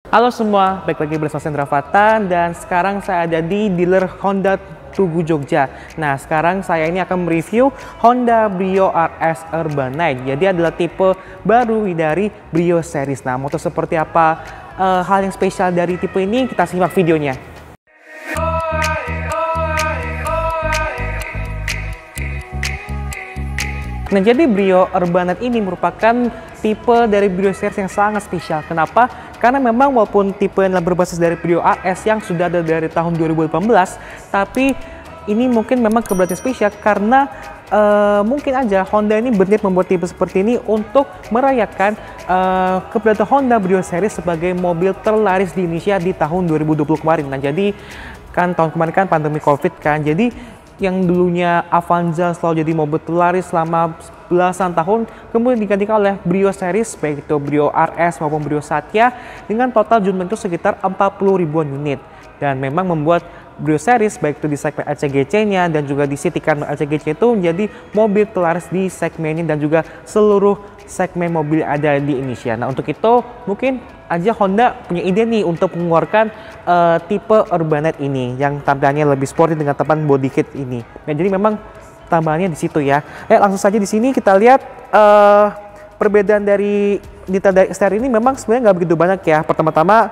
Halo semua, balik lagi bersama Sendra Fatan dan sekarang saya ada di dealer Honda Tugu Jogja. Nah, sekarang saya ini akan mereview Honda Brio RS Urbanite. Jadi adalah tipe baru dari Brio series. Nah, motor seperti apa, hal yang spesial dari tipe ini, kita simak videonya. Nah, jadi Brio Urbanite ini merupakan tipe dari Brio series yang sangat spesial. Kenapa? Karena memang walaupun tipe yang berbasis dari Brio RS yang sudah ada dari tahun 2018, tapi ini mungkin memang keberatan spesial karena mungkin aja Honda ini berniat membuat tipe seperti ini untuk merayakan keberatan Honda Brio series sebagai mobil terlaris di Indonesia di tahun 2020 kemarin. Nah, jadi kan tahun kemarin kan pandemi Covid kan, jadi yang dulunya Avanza selalu jadi mobil terlaris selama belasan tahun, kemudian digantikan oleh Brio series, baik itu Brio RS maupun Brio Satya, dengan total jumlah itu sekitar 40 ribuan unit. Dan memang membuat Brio series, baik itu di segmen LCGC-nya dan juga di City Car LCGC itu menjadi mobil terlaris di segmen ini dan juga seluruh segmen mobil ada di Indonesia. Nah, untuk itu mungkin aja Honda punya ide nih untuk mengeluarkan tipe Urbanite ini yang tampilannya lebih sporty dengan tampilan body kit ini. Nah, jadi memang tambahannya di situ ya. Langsung saja di sini kita lihat perbedaan dari detail dari eksterior ini memang sebenarnya nggak begitu banyak ya. Pertama-tama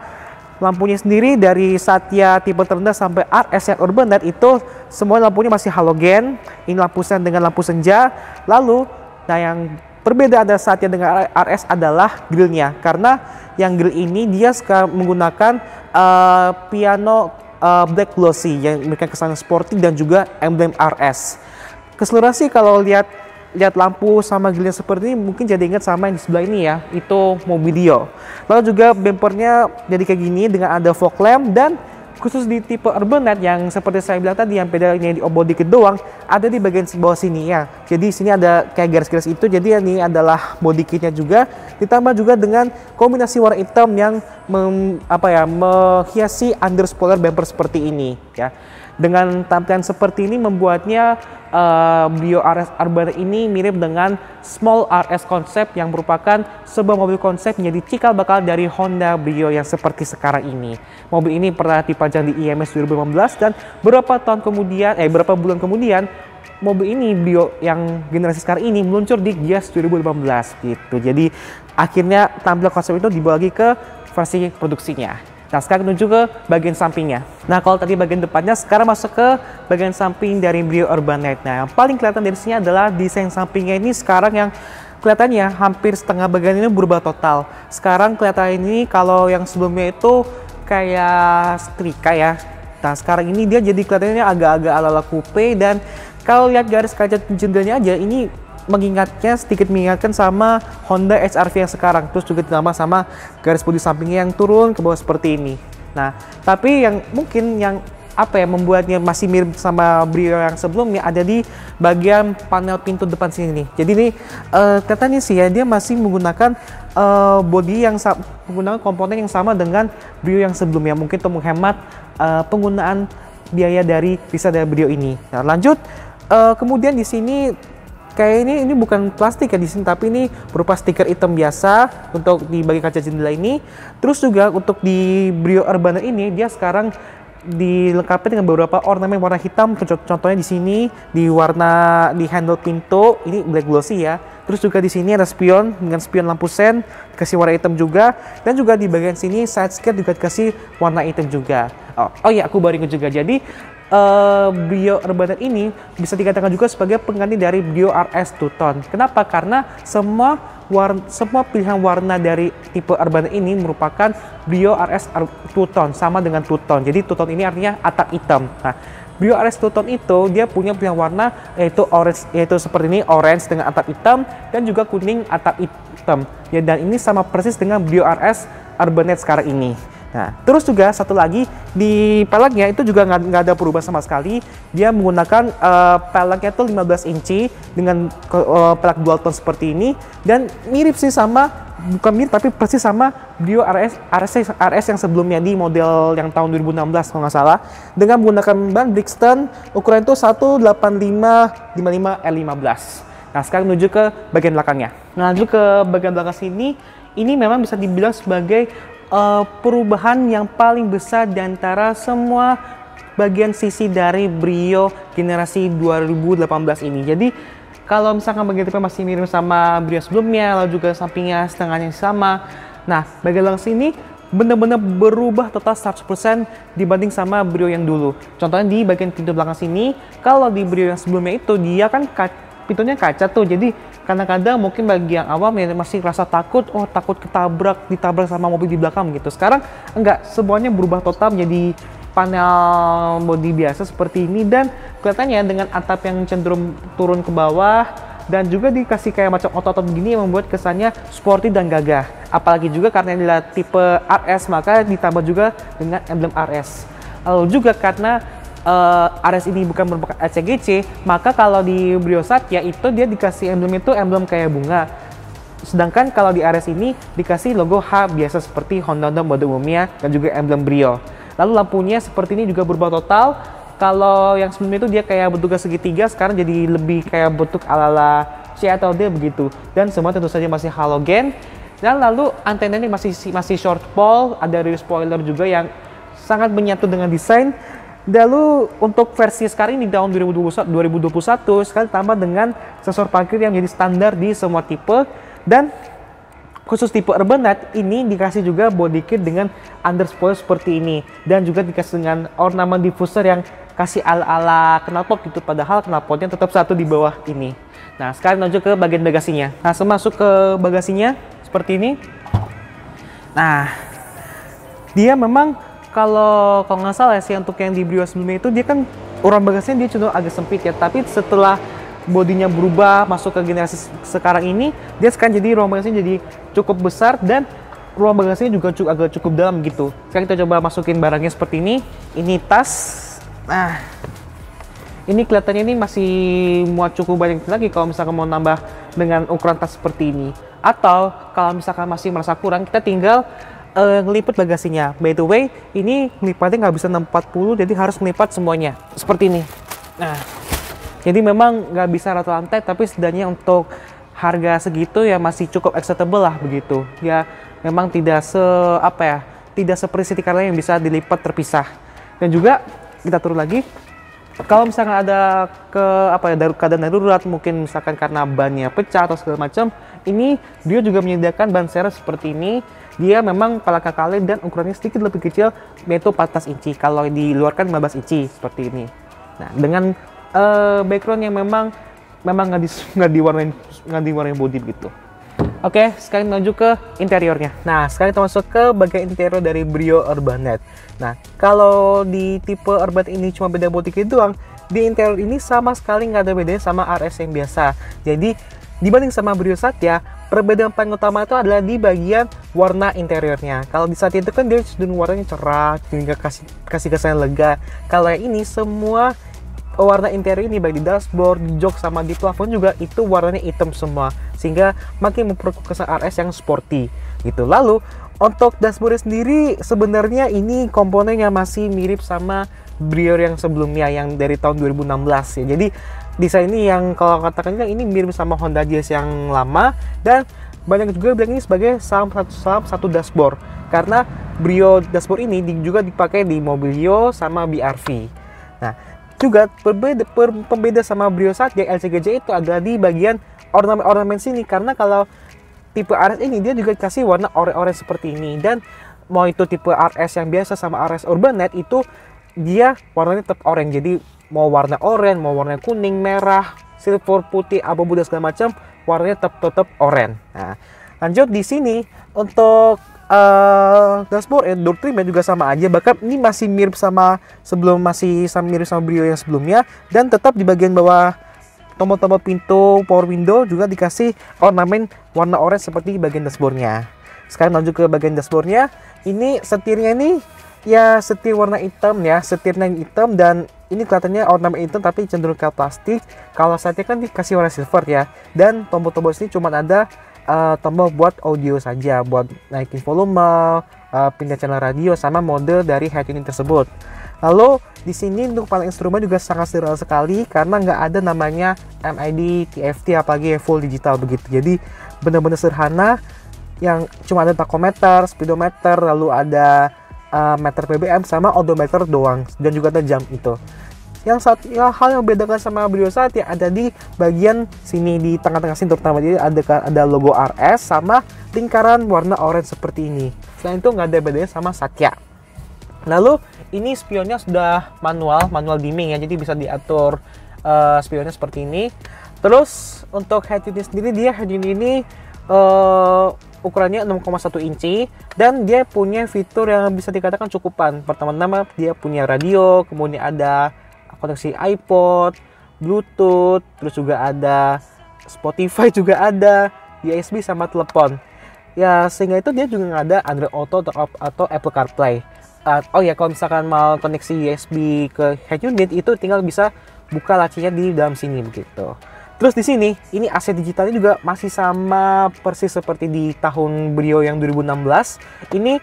lampunya sendiri dari Satya tipe terendah sampai RS yang Urbanite itu semua lampunya masih halogen. Ini lampu sen dengan lampu senja. Lalu, nah yang perbedaan dari Satya dengan RS adalah grillnya, karena yang grill ini dia menggunakan piano black glossy yang memberikan kesan sporty dan juga emblem RS. Keseluruhan sih kalau lihat lampu sama grillnya seperti ini mungkin jadi ingat sama yang di sebelah ini ya, itu Mobilio. Lalu juga bumpernya jadi kayak gini dengan ada fog lamp, dan khusus di tipe Urbanite yang seperti saya bilang tadi yang pedalnya di body kit doang ada di bagian bawah sini ya. Jadi sini ada kayak garis-garis itu, jadi ini adalah body kitnya juga, ditambah juga dengan kombinasi warna hitam yang menghiasi under spoiler bumper seperti ini ya. Dengan tampilan seperti ini membuatnya Brio RS Urbanite ini mirip dengan Small RS Concept yang merupakan sebuah mobil konsep menjadi cikal bakal dari Honda Brio yang seperti sekarang ini. Mobil ini pernah dipajang di IMS 2015 dan beberapa bulan kemudian mobil ini Brio yang generasi sekarang ini meluncur di Gias 2018 gitu. Jadi akhirnya tampilan konsep itu dibawa lagi ke versi produksinya. Nah, sekarang menuju ke bagian sampingnya. Nah, kalau tadi bagian depannya, sekarang masuk ke bagian samping dari Brio Urbanite. Nah, yang paling kelihatan dari sini adalah desain sampingnya ini sekarang yang kelihatannya hampir setengah bagian ini berubah total. Sekarang kelihatan ini kalau yang sebelumnya itu kayak setrika ya. Nah, sekarang ini dia jadi kelihatannya agak-agak ala-ala coupe, dan kalau lihat garis kaca jendelanya aja ini sedikit mengingatkan sama Honda HR-V yang sekarang. Terus juga ditambah sama garis bodi sampingnya yang turun ke bawah seperti ini. Nah, tapi yang mungkin yang membuatnya masih mirip sama Brio yang sebelumnya ada di bagian panel pintu depan sini nih. Jadi ini katanya sih ya, dia masih menggunakan bodi yang menggunakan komponen yang sama dengan Brio yang sebelumnya, mungkin untuk menghemat penggunaan biaya dari Brio ini. Nah, lanjut kemudian di sini kayak ini bukan plastik ya di sini, tapi ini berupa stiker hitam biasa untuk di bagian kaca jendela ini. Terus juga untuk di Brio Urbanite ini dia sekarang dilengkapi dengan beberapa ornamen warna hitam. Contohnya di sini di handle pintu ini black glossy ya. Terus juga di sini ada spion dengan spion lampu sen dikasih warna hitam juga, dan juga di bagian sini side skirt juga dikasih warna hitam juga. Oh iya, aku baru ingat juga. Jadi Brio Urbanite ini bisa dikatakan juga sebagai pengganti dari Brio RS Two-Tone. Kenapa? Karena semua pilihan warna dari tipe Urbanite ini merupakan Brio RS Two-Tone, sama dengan Two-Tone. Jadi Two-Tone ini artinya atap hitam. Nah, Brio RS Two-Tone itu dia punya pilihan warna yaitu orange, yaitu seperti ini, orange dengan atap hitam, dan juga kuning atap hitam. Ya, dan ini sama persis dengan Brio RS Urbanite sekarang ini. Nah, terus juga satu lagi di peleknya itu juga nggak ada perubahan sama sekali. Dia menggunakan peleknya itu 15 inci dengan pelek dual tone seperti ini, dan mirip sih sama, bukan mirip tapi persis sama Brio RS yang sebelumnya di model yang tahun 2016 kalau nggak salah, dengan menggunakan ban Brixton ukuran itu 185/55 R15. Nah, sekarang menuju ke bagian belakangnya. Nah, lanjut ke bagian belakang sini, ini memang bisa dibilang sebagai perubahan yang paling besar di antara semua bagian sisi dari Brio generasi 2018 ini. Jadi kalau misalkan bagian tipe masih mirip sama Brio sebelumnya, lalu juga sampingnya setengahnya sama. Nah, bagian belakang sini benar-benar berubah total 100% dibanding sama Brio yang dulu. Contohnya di bagian pintu belakang sini, kalau di Brio yang sebelumnya itu dia kan pintunya kaca tuh, jadi kadang-kadang mungkin bagi yang awam ya masih rasa takut, oh takut ditabrak sama mobil di belakang gitu. Sekarang enggak, semuanya berubah total menjadi panel bodi biasa seperti ini, dan kelihatannya dengan atap yang cenderung turun ke bawah dan juga dikasih kayak macam otot-otot gini yang membuat kesannya sporty dan gagah. Apalagi juga karena ini adalah tipe RS, maka ditambah juga dengan emblem RS. Lalu juga karena RS ini bukan merupakan LCGC, maka kalau di Brio Satya itu dia dikasih emblem itu emblem kayak bunga. Sedangkan kalau di RS ini dikasih logo H biasa seperti Honda pada umumnya dan juga emblem Brio. Lalu lampunya seperti ini juga berubah total. Kalau yang sebelumnya itu dia kayak bentuknya segitiga, sekarang jadi lebih kayak bentuk ala-ala C atau D begitu. Dan semua tentu saja masih halogen. Dan lalu antena ini masih short pole, ada rear spoiler juga yang sangat menyatu dengan desain. Lalu untuk versi sekarang ini di tahun 2021 sekali tambah dengan sensor parkir yang menjadi standar di semua tipe, dan khusus tipe Urbanet ini dikasih juga body kit dengan under spoiler seperti ini, dan juga dikasih dengan ornamen diffuser yang kasih ala-ala knalpot gitu, padahal knalpotnya tetap satu di bawah ini. Nah, sekarang lanjut ke bagian bagasinya. Nah, masuk ke bagasinya seperti ini. Nah, dia memang kalau nggak salah sih untuk yang di Brio sebelumnya itu dia kan ukuran bagasinya dia cenderung agak sempit ya, tapi setelah bodinya berubah masuk ke generasi sekarang ini, dia sekarang jadi ruang bagasinya jadi cukup besar dan ruang bagasinya juga agak cukup dalam gitu. Sekarang kita coba masukin barangnya seperti ini. Ini tas. Nah, ini kelihatannya ini masih muat cukup banyak lagi kalau misalkan mau nambah dengan ukuran tas seperti ini. Atau kalau misalkan masih merasa kurang, kita tinggal ngelipet bagasinya. By the way, ini ngelipatnya nggak bisa 640, jadi harus ngelipat semuanya seperti ini. Nah, jadi memang nggak bisa rata lantai, tapi setidaknya untuk harga segitu ya masih cukup acceptable lah begitu. Ya memang tidak tidak seperti city car lain yang bisa dilipat terpisah. Dan juga kita turun lagi, kalau misalkan ada keadaan darurat, mungkin misalkan karena bannya pecah atau segala macam, ini dia juga menyediakan ban serep seperti ini. Dia memang pala kakale dan ukurannya sedikit lebih kecil, yaitu 14 inci. Kalau di luar kan 15 inci seperti ini. Nah, dengan background yang memang nggak diwarnain body gitu. Oke, sekarang lanjut ke interiornya. Nah, sekarang kita masuk ke bagian interior dari Brio Urbanet. Nah, kalau di tipe Urbanet ini cuma beda body kit doang, di interior ini sama sekali nggak ada bedanya sama RS yang biasa. Jadi dibanding sama Brio Satya, perbedaan paling utama itu adalah di bagian warna interiornya. Kalau di Satya itu kan dia cenderung warnanya cerah, hingga kasih kesan lega. Kalau yang ini semua warna interior ini baik di dashboard, di jok sama di plafon juga itu warnanya hitam semua, sehingga makin memperkuat kesan RS yang sporty gitu. Lalu untuk dashboardnya sendiri sebenarnya ini komponennya masih mirip sama Brio yang sebelumnya yang dari tahun 2016 ya. Jadi desain ini yang kalau katakan ini mirip sama Honda Jazz yang lama, dan banyak juga bilang ini sebagai satu dashboard karena Brio dashboard ini juga dipakai di Mobilio sama BRV. Nah, juga pembeda sama Brio Satya LCGC itu adalah di bagian ornamen sini, karena kalau tipe RS ini dia juga dikasih warna oranye seperti ini, dan mau itu tipe RS yang biasa sama RS Urbanet itu dia warnanya tetap orange. Jadi mau warna oranye, mau warna kuning, merah, silver, putih, abu-abu dan segala macam, warnanya tetap oranye. Nah, lanjut di sini untuk dashboard door trimnya juga sama aja, bahkan ini masih mirip sama mirip sama Brio yang sebelumnya, dan tetap di bagian bawah tombol-tombol pintu power window juga dikasih ornamen warna orange seperti di bagian dashboardnya. Sekarang lanjut ke bagian dashboardnya. Ini setirnya ini ya setir warna hitam ya, setirnya hitam, dan ini kelihatannya ornamen hitam tapi cenderung ke plastik. Kalau saatnya kan dikasih warna silver ya, dan tombol-tombol sini cuma ada tombol buat audio saja, buat naikin volume, pindah channel radio sama mode dari head unit tersebut. Lalu di sini untuk panel instrumen juga sangat sederhana sekali karena nggak ada namanya MID, TFT, apalagi full digital begitu. Jadi benar-benar sederhana. yang cuma ada tachometer, speedometer, lalu ada meter PBM sama odometer doang, dan juga ada jam itu. Hal yang membedakan sama Brio Satya ada di bagian sini, di tengah-tengah sini terutama. Jadi ada logo RS sama lingkaran warna orange seperti ini. Selain itu nggak ada bedanya sama Satya. Lalu ini spionnya sudah manual dimming ya, jadi bisa diatur spionnya seperti ini. Terus untuk head unit sendiri, head unit ini ukurannya 6,1 inci dan dia punya fitur yang bisa dikatakan cukupan. Pertama-tama dia punya radio, kemudian ada koneksi iPod, Bluetooth, terus juga ada Spotify, juga ada USB sama telepon. Ya, sehingga itu dia juga nggak ada Android Auto atau Apple CarPlay. Oh ya, kalau misalkan mau koneksi USB ke head unit itu tinggal bisa buka lacinya di dalam sini begitu. Terus di sini, ini AC digitalnya juga masih sama persis seperti di tahun Brio yang 2016. Ini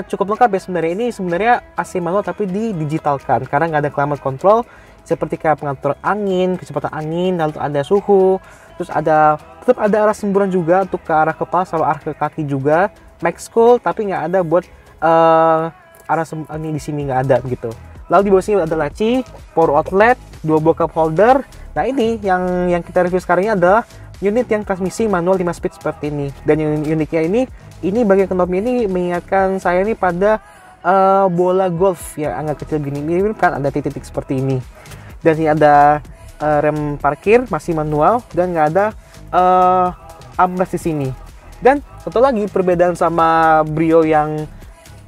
cukup lengkap ya sebenarnya. Ini sebenarnya AC manual tapi didigitalkan karena nggak ada climate control seperti kayak pengaturan angin, kecepatan angin, lalu ada suhu, terus tetap ada arah semburan juga untuk ke arah kepala sama arah ke kaki juga. Max cool tapi nggak ada buat arah ini di sini nggak ada gitu. Lalu di bawah sini ada laci, power outlet, 2 buah cup holder. Nah ini yang kita review sekarang ini adalah unit yang transmisi manual 5 speed seperti ini. Dan uniknya ini bagian knobnya ini mengingatkan saya nih pada bola golf yang agak kecil gini, mirip kan ada titik-titik seperti ini. Dan ini ada rem parkir masih manual dan nggak ada armrest di sini. Dan satu lagi perbedaan sama Brio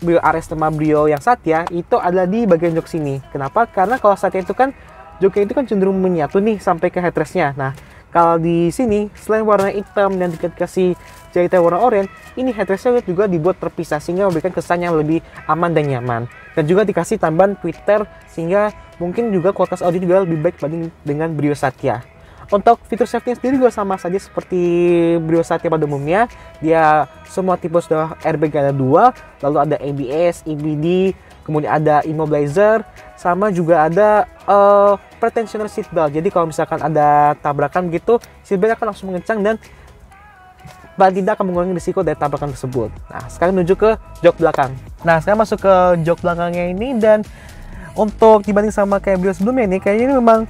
RS sama Brio yang Satya itu adalah di bagian jok sini. Kenapa? Karena kalau Satya itu kan joknya itu kan cenderung menyatu nih sampai ke headrestnya. Nah, kalau di sini selain warna hitam dan dikasih jahitan warna oranye, ini headrestnya juga dibuat terpisah sehingga memberikan kesan yang lebih aman dan nyaman. Dan juga dikasih tambahan tweeter sehingga mungkin juga kualitas audio juga lebih baik dibanding dengan Brio Satya. Untuk fitur safety sendiri juga sama saja seperti Brio Satya pada umumnya. Dia semua tipe sudah airbag ada 2, lalu ada ABS, EBD, kemudian ada immobilizer, sama juga ada pretensioner seatbelt. Jadi kalau misalkan ada tabrakan gitu, seatbelt akan langsung mengencang dan paling tidak akan mengurangi risiko dari tabrakan tersebut. Nah, sekarang menuju ke jok belakang. Nah, sekarang masuk ke jok belakangnya ini, dan untuk dibanding sama kayak Brio sebelumnya ini, kayaknya ini memang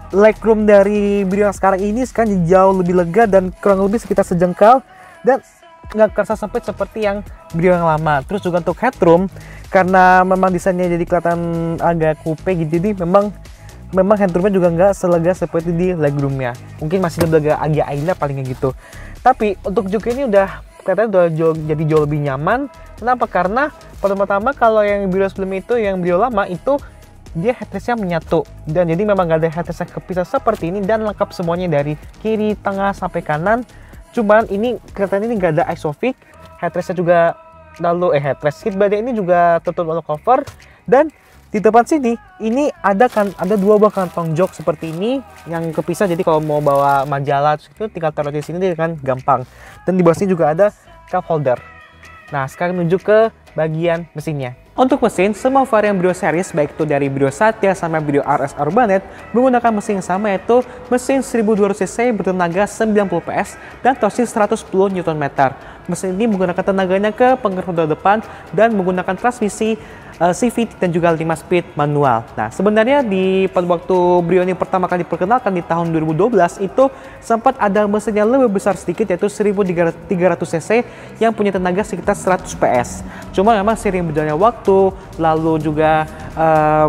legroom dari Brio yang sekarang ini sekarang jauh lebih lega dan kurang lebih sekitar sejengkal dan nggak kerasa sempit seperti yang Brio yang lama. Terus juga untuk headroom, karena memang desainnya jadi kelihatan agak coupe gitu, jadi memang headroomnya juga nggak selega seperti di legroomnya. Mungkin masih agak indah palingnya gitu. Tapi untuk jok ini udah kelihatannya jadi jauh lebih nyaman. Kenapa? Karena pertama-tama kalau yang Brio sebelum itu, yang Brio lama itu dia headrestnya menyatu, dan jadi memang nggak ada headrest yang kepisah seperti ini dan lengkap semuanya dari kiri, tengah sampai kanan. Cuman ini kelihatannya ini nggak ada isofix, headrestnya juga headrest seat body ini juga tertutup oleh cover, dan di depan sini ini ada 2 buah kantong jok seperti ini yang kepisah. Jadi kalau mau bawa majalah itu tinggal taruh di sini dia kan gampang. Dan di bawah sini juga ada cup holder. Nah, sekarang menuju ke bagian mesinnya. Untuk mesin, semua varian Brio series baik itu dari Brio Satya sama Brio RS Urbanet menggunakan mesin yang sama, yaitu mesin 1200 cc bertenaga 90 PS dan torsi 110 Nm. Mesin ini menggunakan tenaganya ke penggerak roda depan dan menggunakan transmisi CVT dan juga 5 speed manual. Nah, sebenarnya pada waktu Brio ini pertama kali diperkenalkan di tahun 2012 itu sempat ada mesin yang lebih besar sedikit, yaitu 1300 cc yang punya tenaga sekitar 100 PS. Cuma memang seiring berjalannya waktu, lalu juga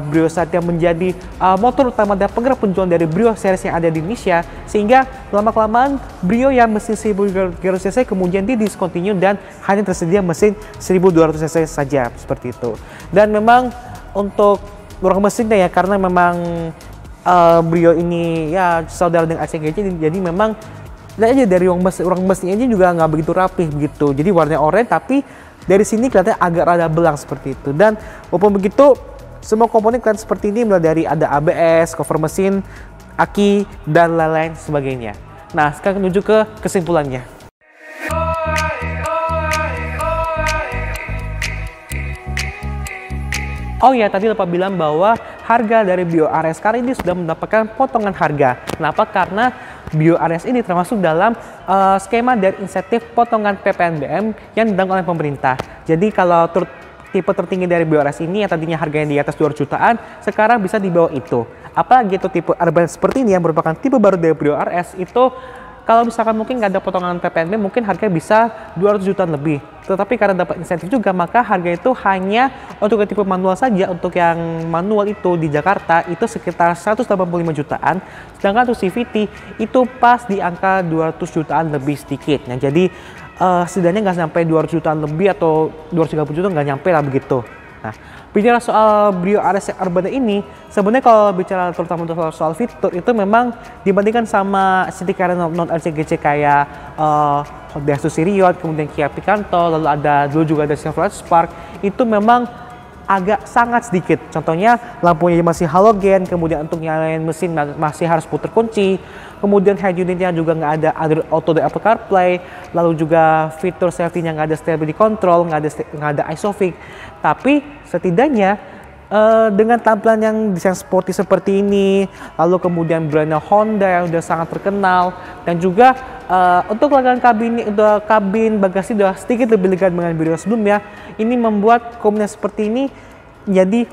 Brio Satya menjadi motor utama dan penggerak penjualan dari Brio series yang ada di Indonesia, sehingga lama-kelamaan Brio yang mesin 1300 cc kemudian didiscontinue dan hanya tersedia mesin 1200 cc saja seperti itu. Dan memang untuk ruang mesinnya ya, karena memang Brio ini ya saudara dengan ACGC, jadi memang lihat aja dari ruang mesinnya ini juga nggak begitu rapih begitu. Jadi warnanya oranye tapi dari sini kelihatannya agak rada belang seperti itu. Dan walaupun begitu, semua komponen kelihatan seperti ini, mulai dari ada ABS, cover mesin, aki, dan lain-lain sebagainya. Nah, sekarang menuju ke kesimpulannya. Oh ya, tadi lupa bilang bahwa harga dari Brio RS kali ini sudah mendapatkan potongan harga. Kenapa? Karena Brio Ares ini termasuk dalam skema dari insentif potongan PPNBM yang ditanggung oleh pemerintah. Jadi kalau tipe tertinggi dari Brio Ares ini yang tadinya harganya di atas 200 jutaan, sekarang bisa di bawah itu. Apalagi itu tipe urban seperti ini yang merupakan tipe baru dari Brio Ares itu, kalau misalkan mungkin nggak ada potongan PPNBM, mungkin harganya bisa 200 jutaan lebih. Tetapi karena dapat insentif juga, maka harga itu hanya untuk tipe manual saja. Untuk yang manual itu di Jakarta itu sekitar 185 jutaan. Sedangkan untuk CVT itu pas di angka 200 jutaan lebih sedikit. Nah, jadi setidaknya nggak sampai 200 jutaan lebih atau 230 juta, nggak nyampe lah begitu. Nah, bicara soal Brio Ares Urban ini, sebenarnya kalau bicara terutama soal fitur itu memang dibandingkan sama city car non LCGC kayak Honda Suzuki Riot, kemudian Kia Picanto, lalu ada dulu juga ada Chevrolet Spark, itu memang agak sangat sedikit. Contohnya lampunya masih halogen, kemudian untuk nyalain mesin masih harus putar kunci, kemudian head unitnya juga nggak ada Android Auto dan Apple CarPlay, lalu juga fitur safety-nya nggak ada stability control, nggak ada ISOFIX. Tapi setidaknya dengan tampilan yang desain sporty seperti ini, lalu kemudian brandnya Honda yang udah sangat terkenal, dan juga untuk legaan kabin bagasi udah sedikit lebih lega dengan Brio sebelumnya, ini membuat kombinasi seperti ini menjadi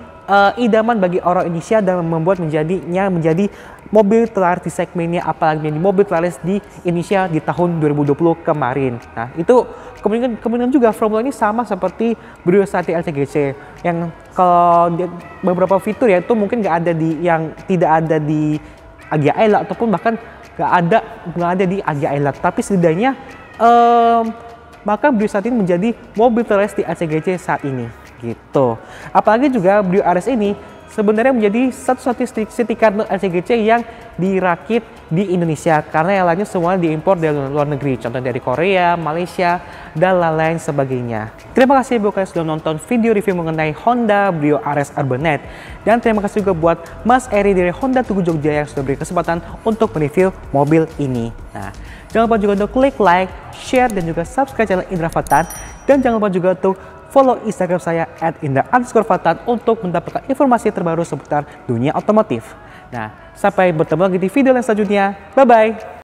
idaman bagi orang Indonesia dan membuat menjadi mobil terlaris di segmennya, apalagi menjadi mobil terlaris di Indonesia di tahun 2020 kemarin. Nah, itu kemudian juga formula ini sama seperti Brio Sati LCGC yang kalau beberapa fitur ya itu mungkin nggak ada di Agya Island ataupun bahkan nggak ada di Agya Island, tapi setidaknya maka Brio Sati ini menjadi mobil terlaris di LCGC saat ini gitu. Apalagi juga Brio Ares ini sebenarnya menjadi satu-satunya city car LCGC yang dirakit di Indonesia, karena yang lainnya semua diimpor dari luar negeri, contohnya dari Korea, Malaysia, dan lain-lain sebagainya. Terima kasih buat kalian sudah nonton video review mengenai Honda Brio Ares Urbanet, dan terima kasih juga buat Mas Eri dari Honda Tugu Jogja yang sudah beri kesempatan untuk mereview mobil ini. Nah, jangan lupa juga untuk klik like, share, dan juga subscribe channel Indra Fatan, dan jangan lupa juga untuk follow Instagram saya @indra_fatan untuk mendapatkan informasi terbaru seputar dunia otomotif. Nah, sampai bertemu lagi di video yang selanjutnya. Bye-bye!